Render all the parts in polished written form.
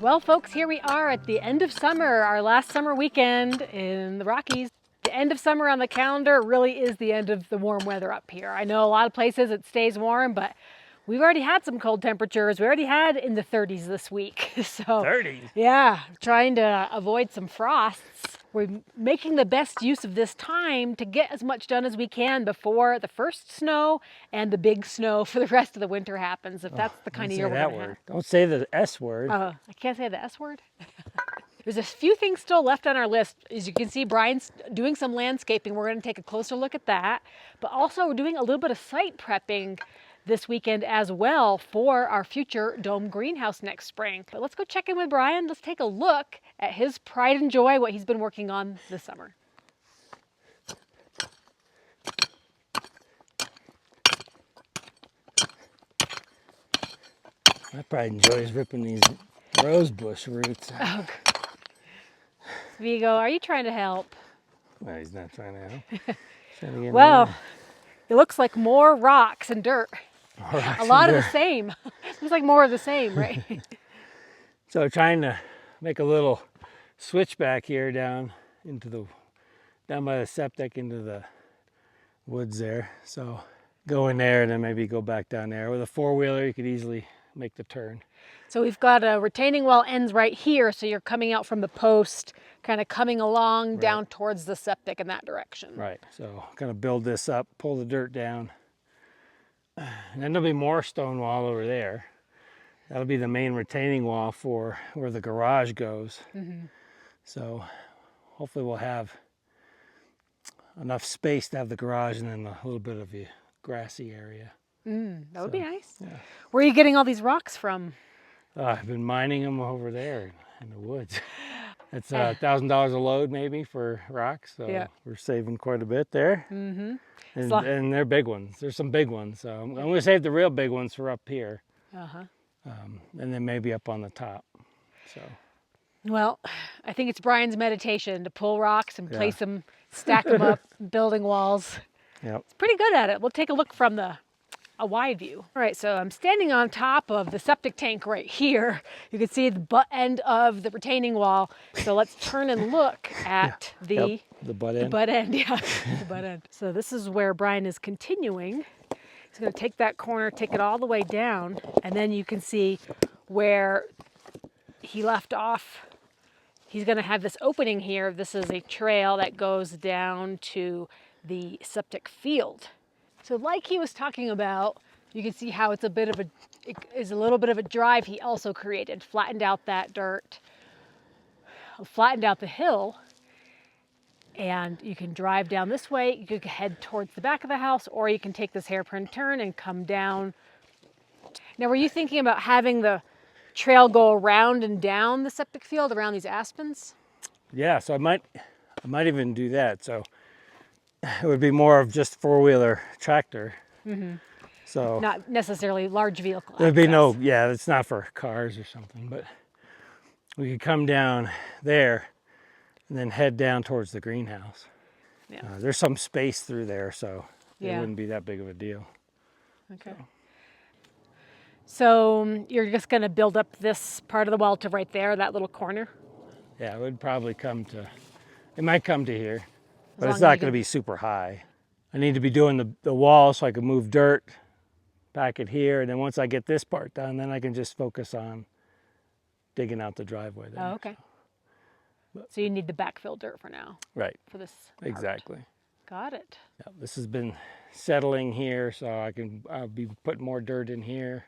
Well, folks, here we are at the end of summer, our last summer weekend in the Rockies. The end of summer on the calendar really is the end of the warm weather up here. I know a lot of places it stays warm, but we've already had some cold temperatures. We already had in the 30s this week. So 30s? Yeah, trying to avoid some frosts. We're making the best use of this time to get as much done as we can before the first snow and the big snow for the rest of the winter happens, if that's the kind of year we're going to have. Don't say the S word. I can't say the S word. There's a few things still left on our list. As you can see, Brian's doing some landscaping. We're going to take a closer look at that. But also we're doing a little bit of site prepping this weekend as well for our future dome greenhouse next spring. But let's go check in with Brian. Let's take a look at his pride and joy, what he's been working on this summer. My pride and joy is ripping these rose bush roots out. Oh, Vigo, are you trying to help? No, he's not trying to help. Well, it looks like more rocks and dirt. A lot of the same. Looks like more of the same, right? So trying to make a little switch back here down by the septic into the woods there. So go in there and then maybe go back down there. With a four-wheeler, you could easily make the turn. So we've got a retaining wall ends right here, so you're coming out from the post, kind of coming along down towards the septic in that direction. Right, so kind of build this up, pull the dirt down, and then there'll be more stone wall over there. That'll be the main retaining wall for where the garage goes. Mm-hmm. So hopefully we'll have enough space to have the garage and then a little bit of a grassy area. That would be nice. Yeah. Where are you getting all these rocks from? I've been mining them over there in the woods. It's $1,000 a load maybe for rocks, so we're saving quite a bit there. Mm-hmm. And they're big ones. There's some big ones, so I'm going to save the real big ones for up here. And then maybe up on the top. So. Well, I think it's Brian's meditation to pull rocks and place them, stack them up, building walls. Yep. It's pretty good at it. We'll take a look from a wide view. All right, so I'm standing on top of the septic tank right here. You can see the butt end of the retaining wall. So let's turn and look at the butt end. The butt end, yeah, the butt end. So this is where Brian is continuing. He's going to take that corner, take it all the way down, and then you can see where he left off. He's going to have this opening here. This is a trail that goes down to the septic field. So like he was talking about, you can see how it is a little bit of a drive he also created, flattened out that dirt, flattened out the hill, and you can drive down this way. You could head towards the back of the house, or you can take this hairpin turn and come down. Now, were you thinking about having the trail go around and down the septic field around these aspens? Yeah, so I might even do that. So it would be more of just four-wheeler tractor. Mm-hmm. So not necessarily large vehicle there'd be no, it's not for cars or something, but we could come down there and then head down towards the greenhouse. Yeah. There's some space through there, so it wouldn't be that big of a deal. Okay. So you're just going to build up this part of the wall to right there, that little corner? Yeah, it might come to here, but it's not going to be super high. I need to be doing the wall so I can move dirt back it here, and then once I get this part done, then I can just focus on digging out the driveway there. Oh, okay. So you need the backfill dirt for now. Right. For this part. Exactly. Got it. Yeah, this has been settling here, so I'll be putting more dirt in here.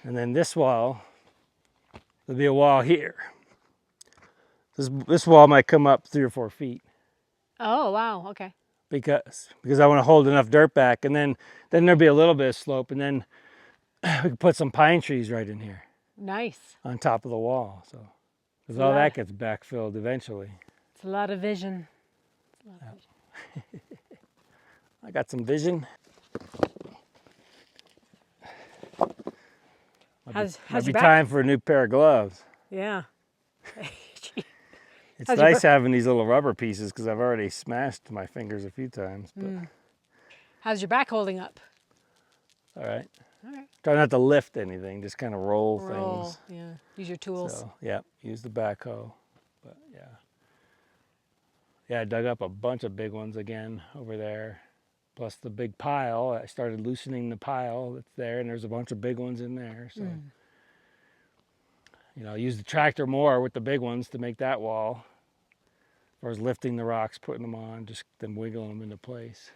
And then this wall, there'll be a wall here. This wall might come up 3 or 4 feet. Oh, wow, okay. Because I want to hold enough dirt back, and then there'll be a little bit of slope, and then we can put some pine trees right in here. Nice. On top of the wall, so because all that gets backfilled eventually. It's a lot of vision. I got some vision. How's your back? Time for a new pair of gloves. Yeah. It's nice having these little rubber pieces because I've already smashed my fingers a few times. But How's your back holding up? All right. All right. Try not to lift anything, just kind of roll things. Yeah. Use your tools. So, yeah, use the backhoe. But yeah. Yeah, I dug up a bunch of big ones again over there. Plus the big pile. I started loosening the pile that's there, and there's a bunch of big ones in there. So, you know, I use the tractor more with the big ones to make that wall. As far as lifting the rocks, putting them on, just then wiggling them into place.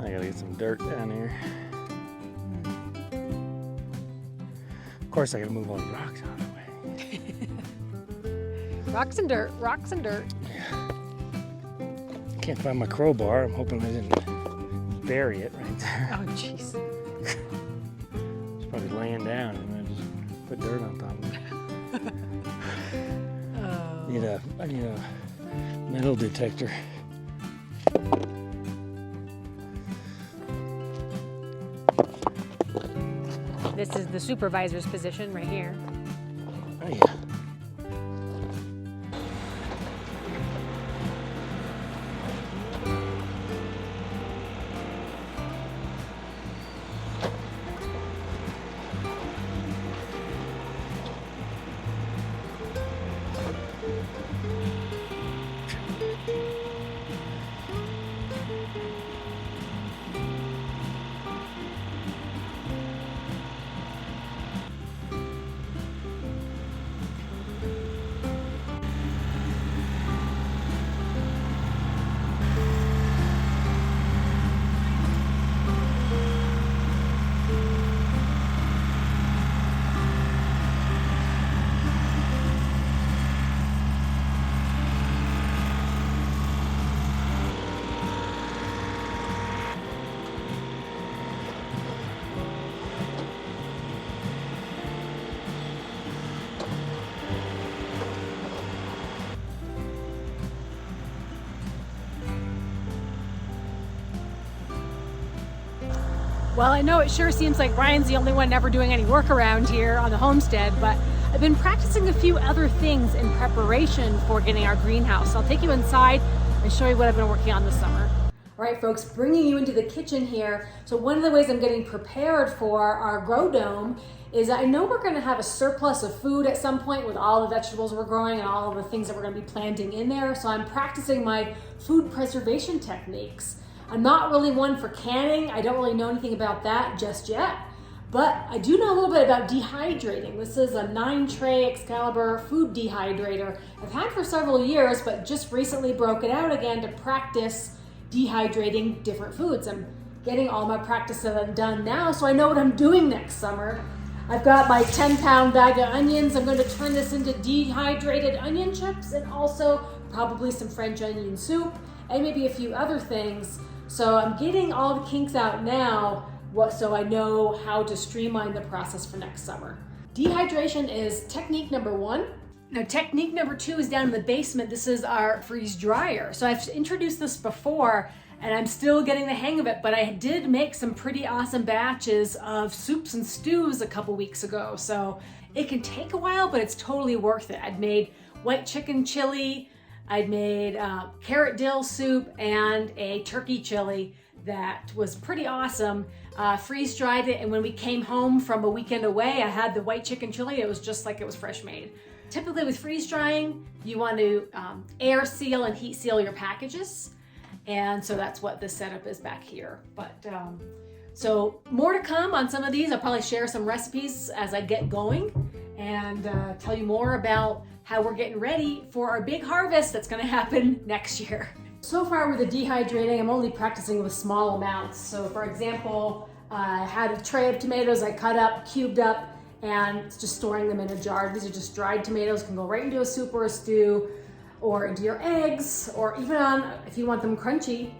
I gotta get some dirt down here. Of course, I gotta move all these rocks out of the way. Rocks and dirt, rocks and dirt. Can't find my crowbar. I'm hoping I didn't bury it right there. Oh, jeez. It's probably laying down, and I just put dirt on top of it. Oh. I need a metal detector. This is the supervisor's position right here. Oh yeah. Well, I know it sure seems like Brian's the only one never doing any work around here on the homestead, but I've been practicing a few other things in preparation for getting our greenhouse. I'll take you inside and show you what I've been working on this summer. All right, folks, bringing you into the kitchen here. So one of the ways I'm getting prepared for our grow dome is I know we're gonna have a surplus of food at some point with all the vegetables we're growing and all of the things that we're gonna be planting in there. So I'm practicing my food preservation techniques. I'm not really one for canning. I don't really know anything about that just yet, but I do know a little bit about dehydrating. This is a 9-tray Excalibur food dehydrator I've had for several years, but just recently broke it out again to practice dehydrating different foods. I'm getting all my practice done now, so I know what I'm doing next summer. I've got my 10-pound bag of onions. I'm going to turn this into dehydrated onion chips and also probably some French onion soup and maybe a few other things. So I'm getting all the kinks out now so I know how to streamline the process for next summer. Dehydration is technique number 1. Now, technique number 2 is down in the basement. This is our freeze dryer. So I've introduced this before and I'm still getting the hang of it, but I did make some pretty awesome batches of soups and stews a couple weeks ago. So it can take a while, but it's totally worth it. I'd made white chicken chili, I'd made carrot dill soup and a turkey chili that was pretty awesome. Freeze dried it, and when we came home from a weekend away, I had the white chicken chili. It was just like it was fresh made. Typically with freeze drying, you want to air seal and heat seal your packages. And so that's what this setup is back here. But so more to come on some of these. I'll probably share some recipes as I get going and tell you more about how we're getting ready for our big harvest that's gonna happen next year. So far with the dehydrating, I'm only practicing with small amounts. So for example, I had a tray of tomatoes I cut up, cubed up, and just storing them in a jar. These are just dried tomatoes, can go right into a soup or a stew, or into your eggs, or even on, if you want them crunchy,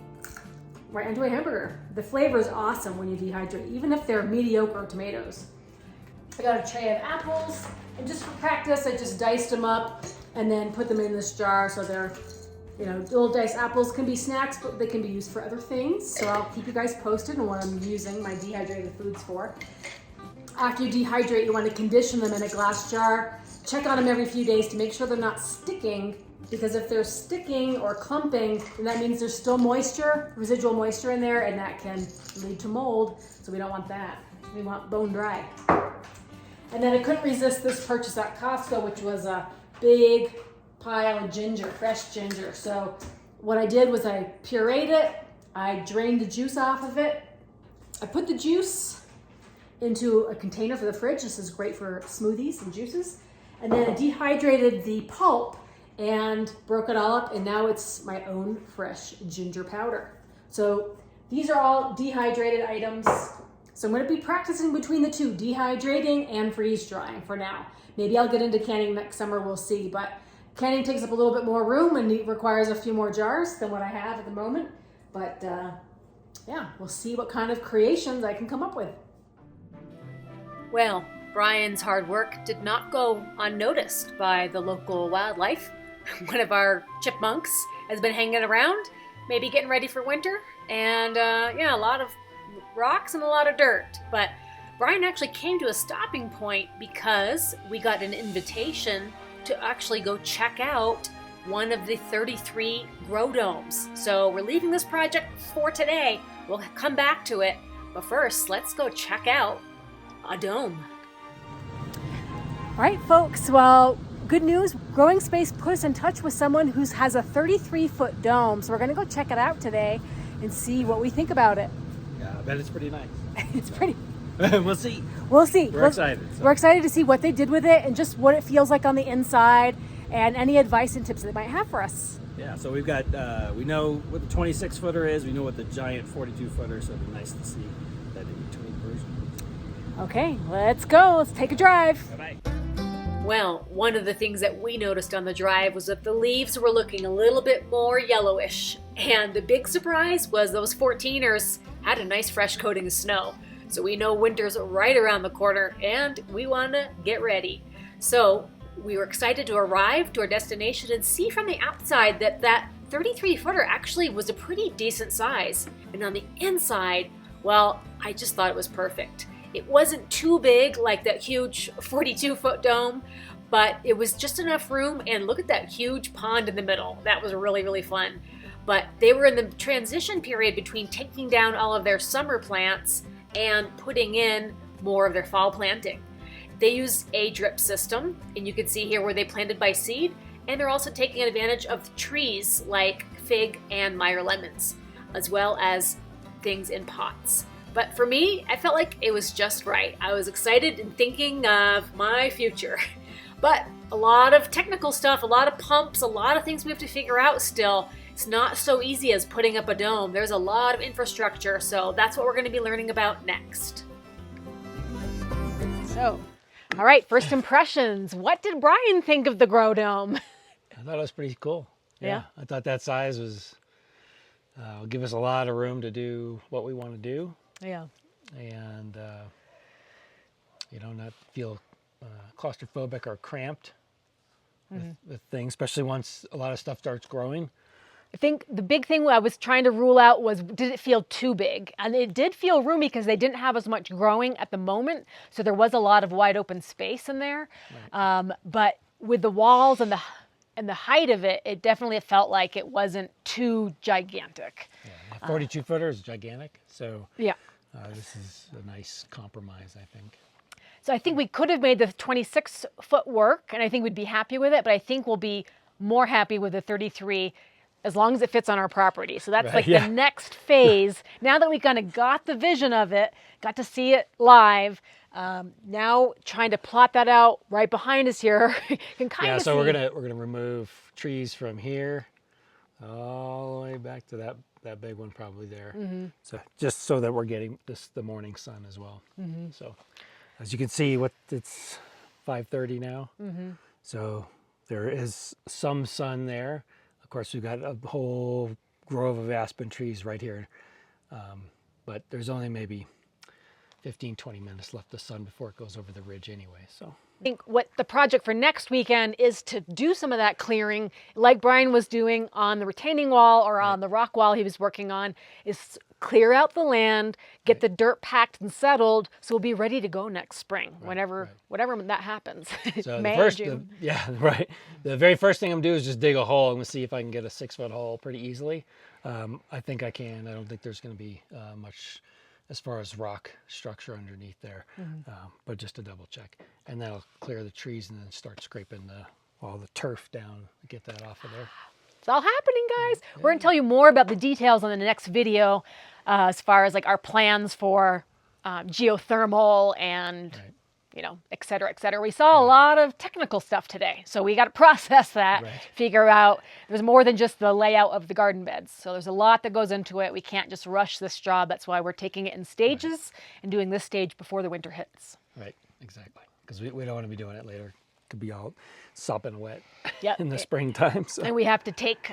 right into a hamburger. The flavor is awesome when you dehydrate, even if they're mediocre tomatoes. I got a tray of apples, and just for practice, I just diced them up and then put them in this jar. So they're, little diced apples can be snacks, but they can be used for other things. So I'll keep you guys posted on what I'm using my dehydrated foods for. After you dehydrate, you want to condition them in a glass jar. Check on them every few days to make sure they're not sticking, because if they're sticking or clumping, then that means there's still moisture, residual moisture in there, and that can lead to mold. So we don't want that. We want bone dry. And then I couldn't resist this purchase at Costco, which was a big pile of ginger, fresh ginger. So what I did was I pureed it, I drained the juice off of it, I put the juice into a container for the fridge. This is great for smoothies and juices. And then I dehydrated the pulp and broke it all up, and now it's my own fresh ginger powder. So these are all dehydrated items. So I'm going to be practicing between the two, dehydrating and freeze drying for now. Maybe I'll get into canning next summer, we'll see. But canning takes up a little bit more room and it requires a few more jars than what I have at the moment. But yeah, we'll see what kind of creations I can come up with. Well, Brian's hard work did not go unnoticed by the local wildlife. One of our chipmunks has been hanging around, maybe getting ready for winter, and a lot of rocks and a lot of dirt. But Brian actually came to a stopping point because we got an invitation to actually go check out one of the 33 grow domes. So we're leaving this project for today. We'll come back to it, but first let's go check out a dome. All right, folks, well, good news, Growing Space put us in touch with someone who has a 33-foot dome. So we're going to go check it out today and see what we think about it. Yeah, I bet it's pretty nice. It's pretty. We'll see. We'll see. We're excited. So. We're excited to see what they did with it and just what it feels like on the inside and any advice and tips they might have for us. Yeah, so we've got, we know what the 26-footer is. We know what the giant 42-footer, so it'd be nice to see that in-between version. Okay, let's go. Let's take a drive. Bye-bye. Well, one of the things that we noticed on the drive was that the leaves were looking a little bit more yellowish. And the big surprise was those 14ers had a nice fresh coating of snow. So we know winter's right around the corner and we want to get ready. So we were excited to arrive to our destination and see from the outside that 33-footer actually was a pretty decent size. And on the inside, well, I just thought it was perfect. It wasn't too big like that huge 42-foot dome, but it was just enough room, and look at that huge pond in the middle. That was really, really fun. But they were in the transition period between taking down all of their summer plants and putting in more of their fall planting. They use a drip system, and you can see here where they planted by seed, and they're also taking advantage of trees like fig and Meyer lemons, as well as things in pots. But for me, I felt like it was just right. I was excited and thinking of my future. But a lot of technical stuff, a lot of pumps, a lot of things we have to figure out still. It's not so easy as putting up a dome. There's a lot of infrastructure, so that's what we're going to be learning about next. So, all right, first impressions. What did Brian think of the grow dome? I thought it was pretty cool. Yeah. I thought that size was will give us a lot of room to do what we want to do. Yeah. And not feel claustrophobic or cramped with things, especially once a lot of stuff starts growing. I think the big thing I was trying to rule out was, did it feel too big? And it did feel roomy because they didn't have as much growing at the moment. So there was a lot of wide open space in there. Right. But with the walls and the height of it, it definitely felt like it wasn't too gigantic. Yeah, 42-footer is gigantic. So yeah. This is a nice compromise, I think. So I think we could have made the 26-foot work, and I think we'd be happy with it, but I think we'll be more happy with the 33 as long as it fits on our property. So that's right, the next phase. Now that we kind of got the vision of it, got to see it live, now trying to plot that out right behind us here, you can kind of see. So we're gonna remove trees from here all the way back to that big one probably there. Mm-hmm. So just so that we're getting the morning sun as well. Mm-hmm. So as you can see, it's 5:30 now. Mm-hmm. So there is some sun there. Of course, we've got a whole grove of aspen trees right here. But there's only maybe 15, 20 minutes left of the sun before it goes over the ridge anyway. So I think what the project for next weekend is to do some of that clearing, like Brian was doing on the retaining wall or on the rock wall he was working on, is clear out the land, get the dirt packed and settled, so we'll be ready to go next spring, whenever that happens. So May, the first, June. The very first thing I'm gonna do is just dig a hole and see if I can get a 6-foot hole pretty easily. I think I can. I don't think there's gonna be much as far as rock structure underneath there, but just to double check. And then I'll clear the trees and then start scraping all the turf down, get that off of there. It's all happening, guys. We're gonna tell you more about the details on the next video, as far as like our plans for geothermal and you know, et cetera, et cetera. We saw a lot of technical stuff today, so we got to process that, figure out there's more than just the layout of the garden beds. So there's a lot that goes into it. We can't just rush this job. That's why we're taking it in stages and doing this stage before the winter hits. Right, exactly. Because we don't want to be doing it later. It could be all sopping wet Yep. in the springtime. So. And we have to take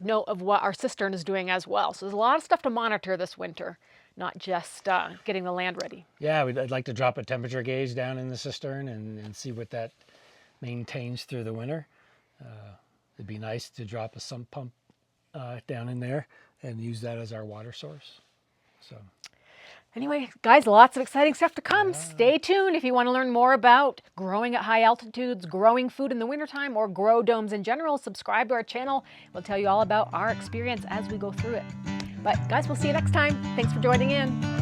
note of what our cistern is doing as well. So there's a lot of stuff to monitor this winter, not just getting the land ready. Yeah, I'd like to drop a temperature gauge down in the cistern and see what that maintains through the winter. It'd be nice to drop a sump pump down in there and use that as our water source. So. Anyway, guys, lots of exciting stuff to come. Stay tuned if you want to learn more about growing at high altitudes, growing food in the wintertime, or grow domes in general. Subscribe to our channel. We'll tell you all about our experience as we go through it. But guys, we'll see you next time. Thanks for joining in.